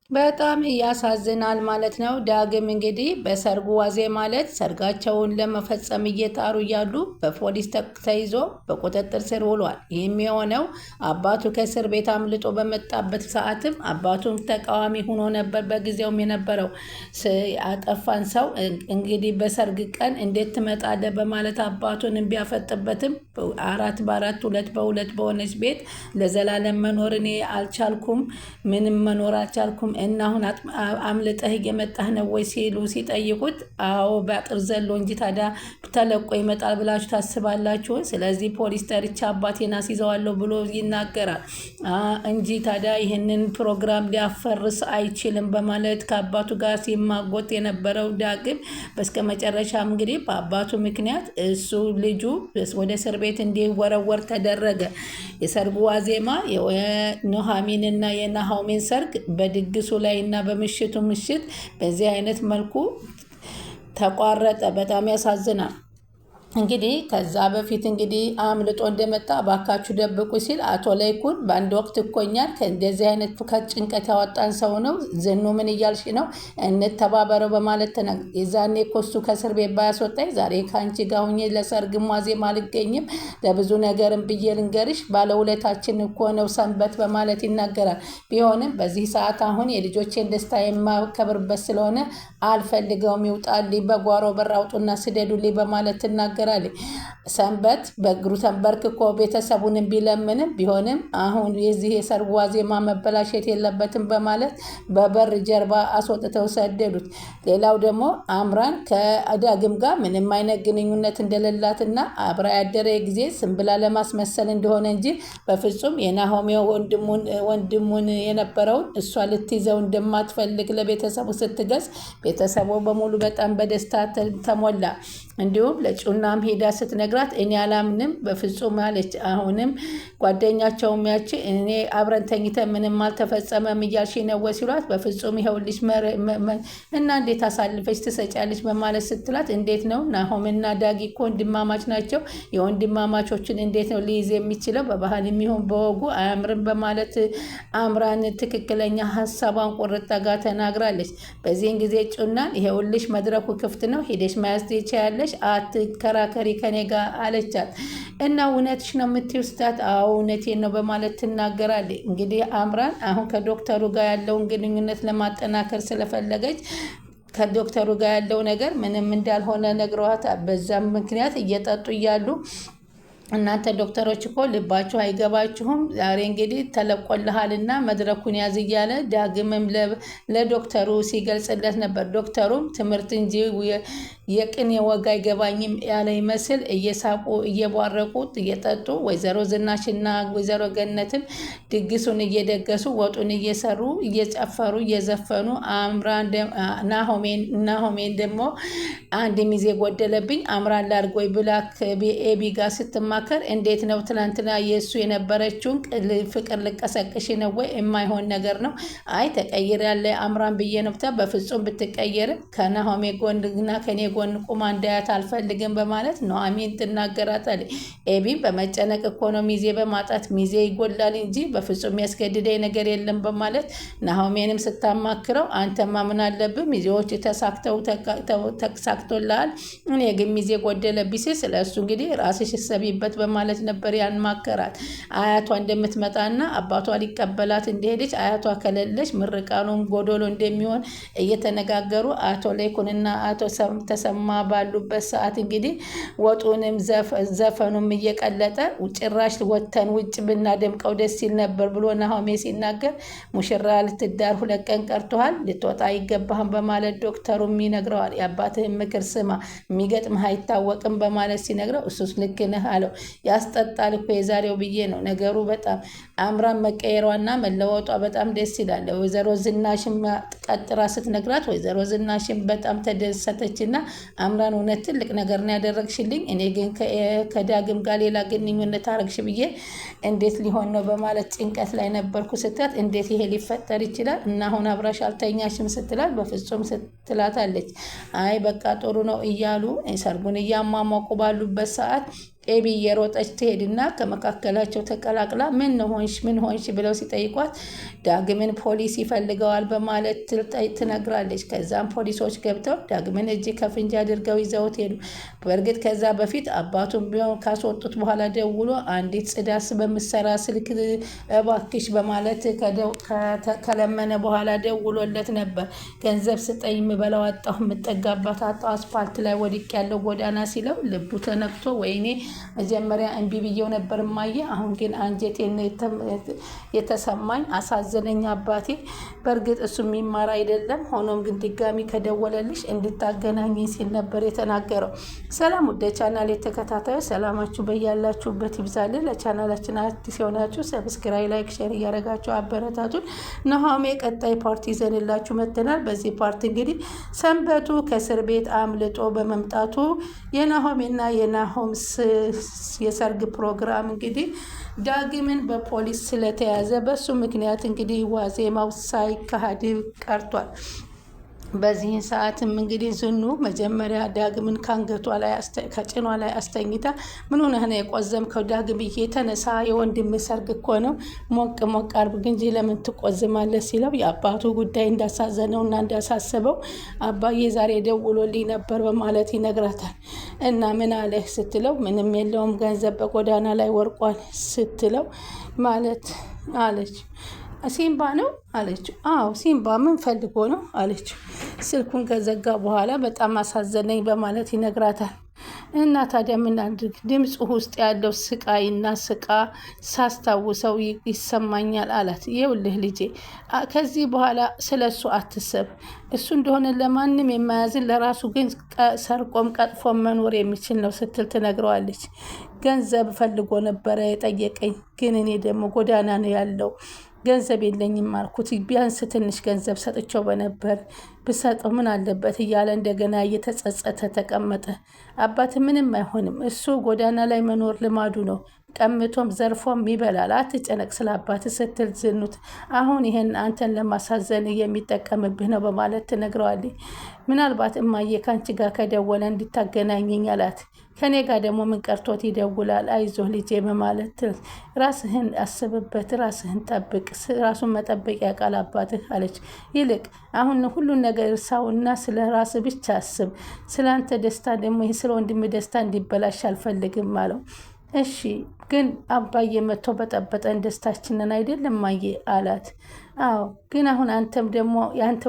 በጣም ያሳዝናል ማለት ነው። ዳግም እንግዲህ በሰርጉ ዋዜ ማለት ሰርጋቸውን ለመፈጸም እየጣሩ እያሉ በፖሊስ ተይዞ በቁጥጥር ስር ውሏል። ይህም የሆነው አባቱ ከእስር ቤት አምልጦ በመጣበት ሰዓትም አባቱን ተቃዋሚ ሆኖ ነበር በጊዜውም የነበረው። ያጠፋን ሰው እንግዲህ በሰርግ ቀን እንዴት ትመጣለህ በማለት አባቱን ቢያፈጥበትም 4 በ4 2 በ2 በሆነች ቤት ለዘላለም መኖር እኔ አልቻልኩም፣ ምንም መኖር አልቻልኩም እና አሁን አምልጠህ እየመጣህ ነው ወይ ሲሉ ሲጠይቁት፣ አዎ በአጥር ዘሎ እንጂ ታዲያ ተለቆ ይመጣል ብላችሁ ታስባላችሁ? ስለዚህ ፖሊስ ጠርቻ አባቴን አስይዘዋለሁ ብሎ ይናገራል እንጂ ታዲያ ይህንን ፕሮግራም ሊያፈርስ አይችልም በማለት ከአባቱ ጋር ሲማጎት የነበረው ዳግም በስከ መጨረሻም እንግዲህ በአባቱ ምክንያት እሱ ልጁ ወደ እስር ቤት እንዲወረወር ተደረገ። የሰርጉ ዋዜማ የኑሃሚንና የናሆሜን ሰርግ በድግሱ ላይ እና በምሽቱ ምሽት በዚህ አይነት መልኩ ተቋረጠ። በጣም ያሳዝናል። እንግዲህ ከዛ በፊት እንግዲህ አምልጦ እንደመጣ ባካችሁ ደብቁ ሲል አቶ ላይኩን በአንድ ወቅት እኮኛል ከእንደዚህ አይነት ከጭንቀት ያወጣን ሰው ነው፣ ዝኑ ምን እያልሽ ነው? እንተባበረው በማለት የዛኔ ኮሱ ከእስር ቤት ባያስወጣኝ ዛሬ ከአንቺ ጋር ሁኜ ለሰርግ ዋዜማ አልገኝም፣ ለብዙ ነገርም ብዬ ልንገርሽ፣ ባለውለታችን እኮ ነው ሰንበት በማለት ይናገራል። ቢሆንም በዚህ ሰዓት አሁን የልጆቼን ደስታ የማከብርበት ስለሆነ አልፈልገውም፣ ይውጣልኝ፣ በጓሮ በር አውጡና ስደዱልኝ በማለት ትናገራል። ሰንበት በእግሩ ተንበርክኮ ቤተሰቡን ቢለምንም ቢሆንም አሁን የዚህ የሰርግ ዋዜማ መበላሸት የለበትም በማለት በበር ጀርባ አስወጥተው ሰደዱት። ሌላው ደግሞ አምራን ከዳግም ጋር ምንም አይነት ግንኙነት እንደሌላትና አብራ ያደረ ጊዜ ስም ብላ ለማስመሰል እንደሆነ እንጂ በፍጹም የናሆሜ ወንድሙን የነበረውን እሷ ልትይዘው እንደማትፈልግ ለቤተሰቡ ስትገዝ ቤተሰቡ በሙሉ በጣም በደስታ ተሞላ። እንዲሁም ለጩናም ሄዳ ስትነግራት እኔ አላምንም በፍጹም አለች። አሁንም ጓደኛቸውም ያቺ እኔ አብረን ተኝተን ምንም አልተፈጸመም እያልሽ ነው ሲሏት በፍጹም ይኸውልሽ እና እንዴት አሳልፈች ትሰጫለች በማለት ስትላት እንዴት ነው ናሆምና ዳጊ እኮ ወንድማማች ናቸው፣ የወንድማማቾችን እንዴት ነው ሊይዝ የሚችለው? በባህል የሚሆን በወጉ አያምርም በማለት አምራን ትክክለኛ ሀሳቧን ቁርጥ ጋር ተናግራለች። በዚህን ጊዜ ጩናን ይኸውልሽ መድረኩ ክፍት ነው፣ ሄደሽ መያዝ ትችያለሽ፣ አትከራከሪ ከኔ ጋር አለቻት። እና እውነትሽ ነው የምትይው ስትላት አዎ እውነቴን ነው በማለት ትናገራለች። እንግዲህ አምራን አሁን ከዶክተሩ ጋር ያለውን ግንኙነት ለማጠናከር ስለፈለገች ከዶክተሩ ጋር ያለው ነገር ምንም እንዳልሆነ ነግረዋታል። በዛም ምክንያት እየጠጡ እያሉ እናንተ ዶክተሮች እኮ ልባችሁ አይገባችሁም፣ ዛሬ እንግዲህ ተለቆልሃልና መድረኩን ያዝ እያለ ዳግምም ለዶክተሩ ሲገልጽለት ነበር። ዶክተሩም ትምህርት እንጂ የቅኔ ወግ አይገባኝም ያለ ይመስል እየሳቁ እየቧረቁ እየጠጡ ወይዘሮ ዝናሽና ወይዘሮ ገነትም ድግሱን እየደገሱ ወጡን እየሰሩ እየጨፈሩ እየዘፈኑ አምራን ናሆሜን ደግሞ አንድ ሚዜ ጎደለብኝ አምራን ላድርጎኝ ብላ ኤቢ ጋር ስትማከር እንዴት ነው ትናንትና የእሱ የነበረችውን ፍቅር ልቀሰቅሽ ነው ወይ? የማይሆን ነገር ነው። አይ ተቀይር ያለ አምራን ብዬ ነው ብታ በፍጹም ብትቀየርም ከናሆሜ ጎንና ከኔ ጎን ቁማ እንዳያት አልፈልግም በማለት ኑሃሚን ትናገራታለች። ኤቢም በመጨነቅ እኮ ነው ሚዜ በማጣት ሚዜ ይጎላል እንጂ በፍጹም ያስገድደኝ ነገር የለም በማለት ናሆሜንም ስታማክረው አንተማ ምን አለብህ ሚዜዎች ተሳክቶልሃል፣ እኔ ግን ሚዜ ጎደለብኝ ሲል ስለሱ እንግዲህ ራስሽ ሰቢበት በማለት ነበር ያንማከራት። አያቷ እንደምትመጣና አባቷ ሊቀበላት እንደሄደች አያቷ ከሌለች ምርቃኑን ጎዶሎ እንደሚሆን እየተነጋገሩ አቶ ላይኩንና አቶ ተሰማ ባሉበት ሰዓት እንግዲህ ወጡንም ዘፈኑም እየቀለጠ ጭራሽ ወተን ውጭ ብናደምቀው ደስ ሲል ነበር ብሎ ናሆሜ ሲናገር ሙሽራ ልትዳር 2 ቀን ቀርቶሃል፣ ልትወጣ አይገባህም በማለት ዶክተሩም ይነግረዋል። የአባትህን ምክር ስማ፣ የሚገጥምህ አይታወቅም በማለት ሲነግረው እሱስ ልክ ነህ አለው። ያስጠጣል እኮ የዛሬው ብዬ ነው ነገሩ። በጣም አምራን መቀየሯና መለወጧ በጣም ደስ ይላል። ወይዘሮ ዝናሽም ቀጥራ ስትነግራት ወይዘሮ ዝናሽም በጣም ተደሰተችና አምራን እውነት ትልቅ ነገር ነው ያደረግሽልኝ፣ እኔ ግን ከዳግም ጋር ሌላ ግንኙነት አረግሽ ብዬ እንዴት ሊሆን ነው በማለት ጭንቀት ላይ ነበርኩ ስትላት እንዴት ይሄ ሊፈጠር ይችላል እና አሁን አብራሽ አልተኛሽም ስትላት በፍጹም ስትላታለች። አይ በቃ ጥሩ ነው እያሉ ሰርጉን እያሟሟቁ ባሉበት ሰዓት ኤቢ እየሮጠች ትሄድና ከመካከላቸው ተቀላቅላ ምን ነው ምን ሆንሽ ብለው ሲጠይቋት ዳግምን ፖሊስ ይፈልገዋል በማለት ትነግራለች። ከዛም ፖሊሶች ገብተው ዳግምን እጅ ከፍንጅ አድርገው ይዘውት ሄዱ። በእርግጥ ከዛ በፊት አባቱን ቢሆን ካስወጡት በኋላ ደውሎ አንዲት ጽዳት በምትሰራ ስልክ እባክሽ በማለት ከለመነ በኋላ ደውሎለት ነበር። ገንዘብ ስጠኝ የምበላው አጣሁ፣ የምጠጋባት አጣሁ፣ አስፋልት ላይ ወድቅ ያለው ጎዳና ሲለው ልቡ ተነክቶ ወይኔ መጀመሪያ እምቢ ብዬው ነበር እማዬ፣ አሁን ግን አንጀቴን የተሰማኝ አሳዘነኝ አባቴ። በእርግጥ እሱ የሚማር አይደለም፣ ሆኖም ግን ድጋሚ ከደወለልሽ እንድታገናኝ ሲል ነበር የተናገረው። ሰላም ወደ ቻናል የተከታታዩ ሰላማችሁ በያላችሁበት ይብዛልን። ለቻናላችን አዲስ የሆናችሁ ሰብስክራይብ፣ ላይክ፣ ሼር እያደረጋችሁ አበረታቱን። ናሆሜ ቀጣይ ፓርቲ ይዘንላችሁ መጥተናል። በዚህ ፓርቲ እንግዲህ ሰንበቱ ከእስር ቤት አምልጦ በመምጣቱ የናሆሜና የናሆም የሰርግ ፕሮግራም እንግዲህ ዳግምን በፖሊስ ስለተያዘ በሱ ምክንያት እንግዲህ ዋዜማው ሳይካሄድ ቀርቷል። በዚህን ሰዓትም እንግዲህ ዝኑ መጀመሪያ ዳግምን ከጭኗ ላይ አስተኝታ ምን ሆነህ ነው የቆዘምከው? ዳግምዬ ተነሳ፣ የወንድም ሰርግ እኮ ነው፣ ሞቅ ሞቅ አድርግ እንጂ ለምን ትቆዝማለህ? ሲለው የአባቱ ጉዳይ እንዳሳዘነው እና እንዳሳሰበው አባዬ ዛሬ ደውሎልኝ ነበር በማለት ይነግራታል። እና ምን አለህ ስትለው ምንም የለውም ገንዘብ በጎዳና ላይ ወርቋል ስትለው ማለት አለች። ሲምባ ነው አለችው። አዎ ሲምባ ምን ፈልጎ ነው አለችው። ስልኩን ከዘጋ በኋላ በጣም አሳዘነኝ በማለት ይነግራታል። እና ታዲያ ምን አድርግ? ድምፁ ውስጥ ያለው ስቃይና ስቃ ሳስታውሰው ይሰማኛል አላት። ይኸውልህ ልጄ ከዚህ በኋላ ስለ እሱ አትሰብ። እሱ እንደሆነ ለማንም የማያዝን ለራሱ ግን ሰርቆም ቀጥፎም መኖር የሚችል ነው ስትል ትነግረዋለች። ገንዘብ ፈልጎ ነበረ የጠየቀኝ፣ ግን እኔ ደግሞ ጎዳና ነው ያለው ገንዘብ የለኝም አልኩት። ቢያንስ ትንሽ ገንዘብ ሰጥቼው በነበር ብሰጠው ምን አለበት እያለ እንደገና እየተጸጸተ ተቀመጠ። አባት ምንም አይሆንም፣ እሱ ጎዳና ላይ መኖር ልማዱ ነው። ቀምቶም ዘርፎም ይበላል። አትጨነቅ ስለ አባት ስትል ዝኑት አሁን ይሄን አንተን ለማሳዘን የሚጠቀምብህ ነው በማለት ትነግረዋለች። ምናልባት እማዬ ከአንቺ ጋር ከደወለ እንድታገናኘኝ አላት። ከኔ ጋር ደግሞ ምን ቀርቶት ይደውላል? አይዞህ ልጄ በማለት ራስህን አስብበት፣ ራስህን ጠብቅ፣ ራሱን መጠበቅ ያውቃል አባትህ አለች። ይልቅ አሁን ሁሉን ነገር እርሳውና ስለ ራስህ ብቻ አስብ። ስለ አንተ ደስታ ደግሞ ስለ ወንድም ደስታ እንዲበላሽ አልፈልግም አለው። እሺ ግን አባዬ መጥቶ በጠበጠን ደስታችንን አይደለም እማዬ አላት። አዎ ግን አሁን አንተም ደግሞ የአንተ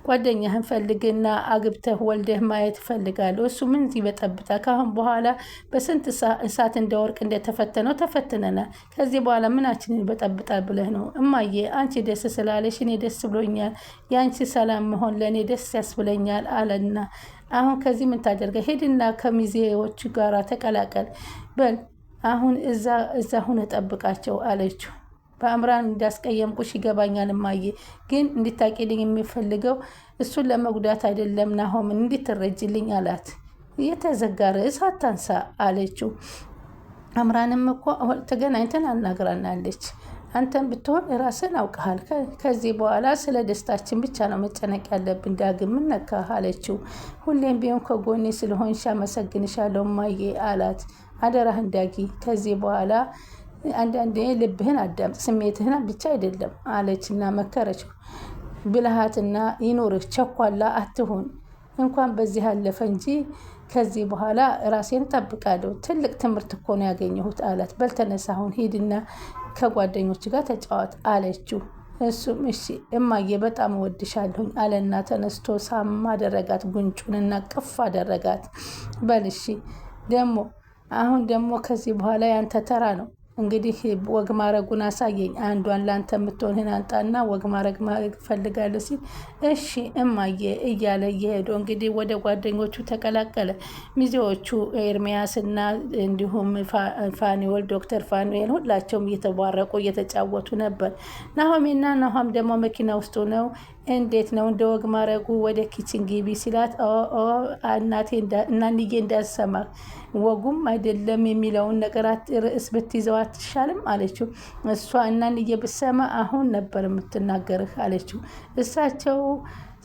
ጓደኛህን ፈልግና አግብተህ ወልደህ ማየት እፈልጋለሁ። እሱ ምን ይበጠብጣል? ካሁን በኋላ በስንት እሳት እንደ ወርቅ እንደተፈተነው ተፈትነናል። ከዚህ በኋላ ምናችንን ይበጠብጣል ብለህ ነው? እማዬ አንቺ ደስ ስላለሽ እኔ ደስ ብሎኛል። የአንቺ ሰላም መሆን ለእኔ ደስ ያስብለኛል አለና አሁን ከዚህ ምን ታደርገ? ሄድና ከሚዜዎች ጋር ተቀላቀል። በል አሁን እዛ ሁነ ጠብቃቸው አለችው። በአምራን እንዳስቀየምኩሽ ይገባኛል እማዬ፣ ግን እንድታቂልኝ የሚፈልገው እሱን ለመጉዳት አይደለም ናሆምን እንድትረጅልኝ አላት። የተዘጋ ርዕስ አታንሳ አለችው። አምራንም እኮ ተገናኝተን አናግራናለች። አንተን ብትሆን ራስን አውቀሃል። ከዚህ በኋላ ስለ ደስታችን ብቻ ነው መጨነቅ ያለብን። ዳግም ምን ነካህ አለችው። ሁሌም ቢሆን ከጎኔ ስለሆንሽ አመሰግንሻለሁ እማዬ አላት። አደራህን ዳጊ ከዚህ በኋላ አንዳንዴ ልብህን አዳምጥ፣ ስሜትህን ብቻ አይደለም አለችና መከረችው። ብልሃትና ይኑርህ፣ ቸኳላ አትሁን። እንኳን በዚህ አለፈ እንጂ ከዚህ በኋላ ራሴን ጠብቃለሁ። ትልቅ ትምህርት እኮ ነው ያገኘሁት አላት። በልተነሳ አሁን ሂድና ከጓደኞች ጋር ተጫወት አለችው። እሱም እሺ እማዬ በጣም እወድሻለሁኝ አለና ተነስቶ ሳም አደረጋት፣ ጉንጩንና ቅፍ አደረጋት። በልሺ አሁን ደግሞ ከዚህ በኋላ ያንተ ተራ ነው። እንግዲህ ወግ ማረጉን አሳየኝ። አንዷን ላንተ የምትሆንህን አንጣና ወግ ማረግ ፈልጋለሁ ሲል እሺ እማዬ እያለ እየሄዱ እንግዲህ ወደ ጓደኞቹ ተቀላቀለ። ሚዜዎቹ ኤርሚያስና እንዲሁም ፋኒወል ዶክተር ፋኒወል ሁላቸውም እየተባረቁ እየተጫወቱ ነበር። ናሆሜና ናሆም ደግሞ መኪና ውስጥ ነው እንዴት ነው እንደ ወግ ማድረጉ ወደ ኪችን ግቢ ሲላት እናንዬ እንዳሰማ ወጉም አይደለም የሚለውን ነገር ርዕስ ብትይዘው አትሻልም አለችው። እሷ እናንዬ ብሰማ አሁን ነበር የምትናገርህ አለችው። እሳቸው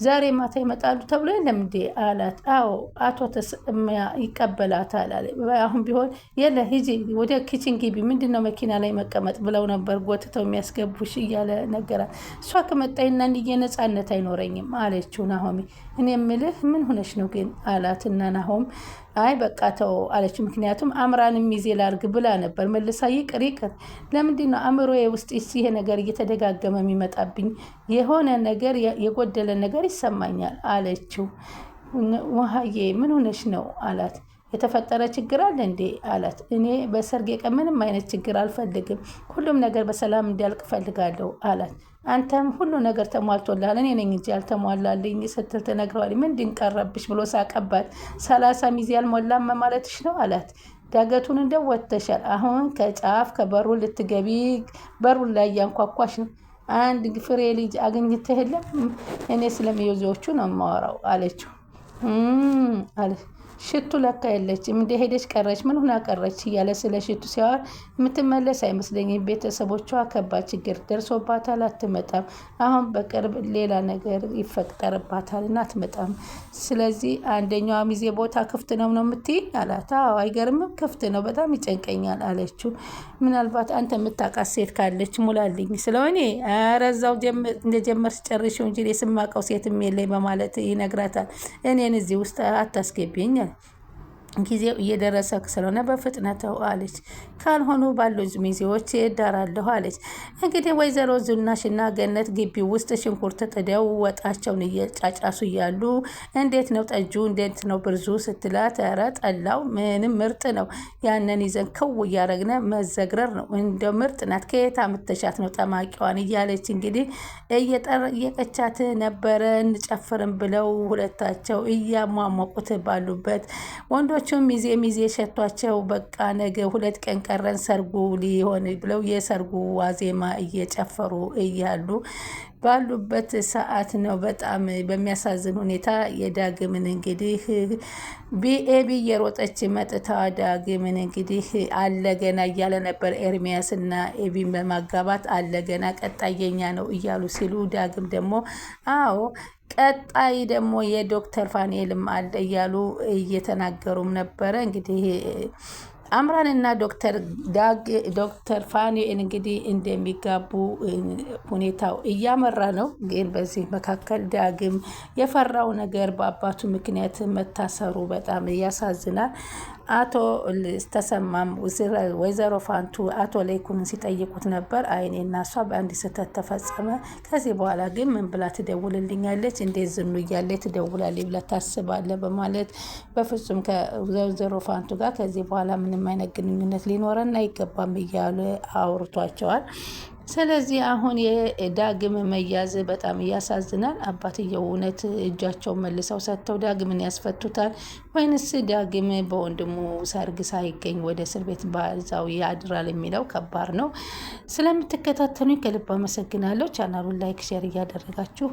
ዛሬ ማታ ይመጣሉ ተብሎ የለም እንዴ አላት። አዎ አቶ ተሰማ ይቀበላታል አለ። አሁን ቢሆን የለ ሂጂ ወደ ኪችን ግቢ፣ ምንድነው መኪና ላይ መቀመጥ ብለው ነበር ጎትተው የሚያስገቡሽ እያለ ነገራት። እሷ ከመጣይና እንዲየ ነፃነት አይኖረኝም አለችው ናሆሚ። እኔ የምልህ ምን ሆነሽ ነው ግን አላትና ናሆም አይ በቃ ተው አለችው። ምክንያቱም አምራንም ሚዜ ላርግ ብላ ነበር። መልሳ ይቅር ለምንድን ነው አእምሮዬ ውስጥ ይሄ ነገር እየተደጋገመ የሚመጣብኝ? የሆነ ነገር የጎደለ ነገር ይሰማኛል አለችው። ውሃዬ ምን ሆነሽ ነው አላት። የተፈጠረ ችግር አለ እንዴ አላት። እኔ በሰርጌ ቀን ምንም አይነት ችግር አልፈልግም፣ ሁሉም ነገር በሰላም እንዲያልቅ ፈልጋለሁ አላት። አንተም ሁሉ ነገር ተሟልቶልሃል፣ እኔ ነኝ እንጂ ያልተሟላልኝ ስትል ትነግረዋል። ምንድን ቀረብሽ ብሎ ሳቀባት። 30 ሚዜ ያልሞላም ማለትሽ ነው አላት። ዳገቱን እንደው ወጥተሻል፣ አሁን ከጫፍ ከበሩ ልትገቢ በሩን ላይ እያንኳኳሽ ነው። አንድ ፍሬ ልጅ አግኝተህ የለም? እኔ ስለሚዮዞቹ ነው የማወራው አለችው። አለ ሽቱ ለካ የለችም እንደሄደች ቀረች፣ ምን ሆና ቀረች እያለ ስለ ሽቱ ሲያወራ የምትመለስ አይመስለኝም። ቤተሰቦቿ ከባድ ችግር ደርሶባታል፣ አትመጣም። አሁን በቅርብ ሌላ ነገር ይፈጠርባታል እና አትመጣም። ስለዚህ አንደኛዋ ሚዜ ቦታ ክፍት ነው የምትይኝ አላት። አዎ አይገርምም፣ ክፍት ነው፣ በጣም ይጨንቀኛል አለችው። ምናልባት አንተ የምታውቃት ሴት ካለች ሙላልኝ ስለሆነ ኧረ እዛው እንደጀመርሽ ጨርሽው እንጂ የስማቀው ሴትም የለኝ በማለት ይነግራታል። እኔን እዚህ ውስጥ አታስገቢኝ፣ ጊዜው እየደረሰ ስለሆነ በፍጥነተው አለች። ካልሆኑ ባሉት ሚዜዎች እዳራለሁ አለች። እንግዲህ ወይዘሮ ዝናሽና ገነት ግቢ ውስጥ ሽንኩርት ጥደው ወጣቸውን እየጫጫሱ እያሉ እንዴት ነው ጠጁ፣ እንዴት ነው ብርዙ ስትላት፣ ኧረ ጠላው ምንም ምርጥ ነው፣ ያንን ይዘን ክው እያረግነ መዘግረር ነው፣ እንደው ምርጥ ናት፣ ከየት አምጥተሻት ነው ጠማቂዋን እያለች እንግዲህ እየጠየቀቻት ነበረ። እንጨፍርም ብለው ሁለታቸው እያሟሟቁት ባሉበት ወንዶቹም ሚዜ ሸቷቸው በቃ ነገ 2 ቀን ቀረን ሰርጉ ሊሆን ብለው የሰርጉ ዋዜማ እየጨፈሩ እያሉ ባሉበት ሰዓት ነው። በጣም በሚያሳዝን ሁኔታ የዳግምን እንግዲህ ኤቢ እየሮጠች መጥታ ዳግምን እንግዲህ አለገና እያለ ነበር። ኤርሚያስ እና ኤቢን በማጋባት አለገና ቀጣየኛ ነው እያሉ ሲሉ ዳግም ደግሞ አዎ ቀጣይ ደግሞ የዶክተር ፋኔልም አለ እያሉ እየተናገሩም ነበረ። እንግዲህ አምራንና ዶክተር ፋኔል እንግዲህ እንደሚጋቡ ሁኔታው እያመራ ነው። ግን በዚህ መካከል ዳግም የፈራው ነገር በአባቱ ምክንያት መታሰሩ በጣም ያሳዝናል። አቶ ተሰማም ወይዘሮ ፋንቱ አቶ ላይኩንን ሲጠይቁት ነበር። አይኔና እሷ በአንድ ስህተት ተፈጸመ። ከዚህ በኋላ ግን ምን ብላ ትደውልልኛለች? እንዴት ዝኑ እያለ ትደውላለች ብላ ታስባለ? በማለት በፍጹም ከወይዘሮ ፋንቱ ጋር ከዚህ በኋላ ምንም አይነት ግንኙነት ሊኖረን አይገባም እያሉ አውርቷቸዋል። ስለዚህ አሁን የዳግም መያዝ በጣም እያሳዝናል። አባትየው እውነት እጃቸውን መልሰው ሰጥተው ዳግምን ያስፈቱታል ወይንስ ዳግም በወንድሙ ሰርግ ሳይገኝ ወደ እስር ቤት ባዛው ያድራል የሚለው ከባድ ነው። ስለምትከታተሉኝ ከልብ አመሰግናለሁ። ቻናሉን ላይክ፣ ሼር እያደረጋችሁ